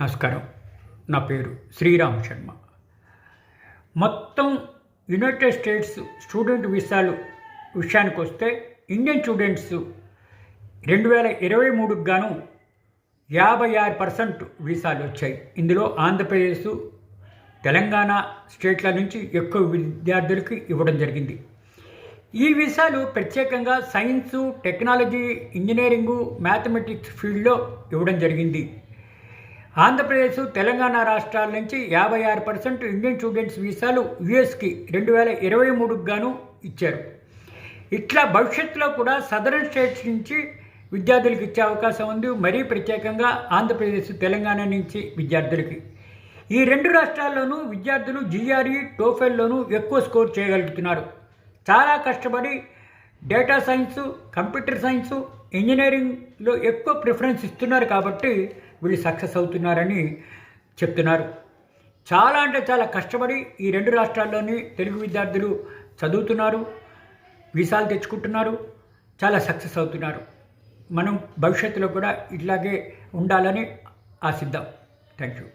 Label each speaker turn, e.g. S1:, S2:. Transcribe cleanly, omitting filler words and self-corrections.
S1: నమస్కారం. నా పేరు శ్రీరామ్ శర్మ. మొత్తం యునైటెడ్ స్టేట్స్ స్టూడెంట్ వీసాలు విషయానికి వస్తే ఇండియన్ స్టూడెంట్స్ 2023కు గాను 56% వీసాలు వచ్చాయి. ఇందులో ఆంధ్రప్రదేశ్, తెలంగాణ స్టేట్ల నుంచి ఎక్కువ విద్యార్థులకి ఇవ్వడం జరిగింది. ఈ వీసాలు ప్రత్యేకంగా సైన్సు, టెక్నాలజీ, ఇంజనీరింగు, మ్యాథమెటిక్స్ ఫీల్డ్లో ఇవ్వడం జరిగింది. ఆంధ్రప్రదేశ్, తెలంగాణ రాష్ట్రాల నుంచి 56% ఇండియన్ స్టూడెంట్స్ వీసాలు యుఎస్కి 2023కు గాను ఇచ్చారు. ఇట్లా భవిష్యత్తులో కూడా సదరన్ స్టేట్స్ నుంచి విద్యార్థులకు ఇచ్చే అవకాశం ఉంది. మరీ ప్రత్యేకంగా ఆంధ్రప్రదేశ్, తెలంగాణ నుంచి విద్యార్థులకి. ఈ రెండు రాష్ట్రాల్లోనూ విద్యార్థులు GRE, టోఫెల్లోనూ ఎక్కువ స్కోర్ చేయగలుగుతున్నారు. చాలా కష్టపడి డేటా సైన్సు, కంప్యూటర్ సైన్సు, ఇంజనీరింగ్లో ఎక్కువ ప్రిఫరెన్స్ ఇస్తున్నారు కాబట్టి వీళ్ళు సక్సెస్ అవుతున్నారని చెప్తున్నారు. చాలా అంటే చాలా కష్టపడి ఈ రెండు రాష్ట్రాల్లోని తెలుగు విద్యార్థులు చదువుతున్నారు, వీసాలు తెచ్చుకుంటున్నారు, చాలా సక్సెస్ అవుతున్నారు. మనం భవిష్యత్తులో కూడా ఇట్లాగే ఉండాలని ఆశిద్దాం. Thank you.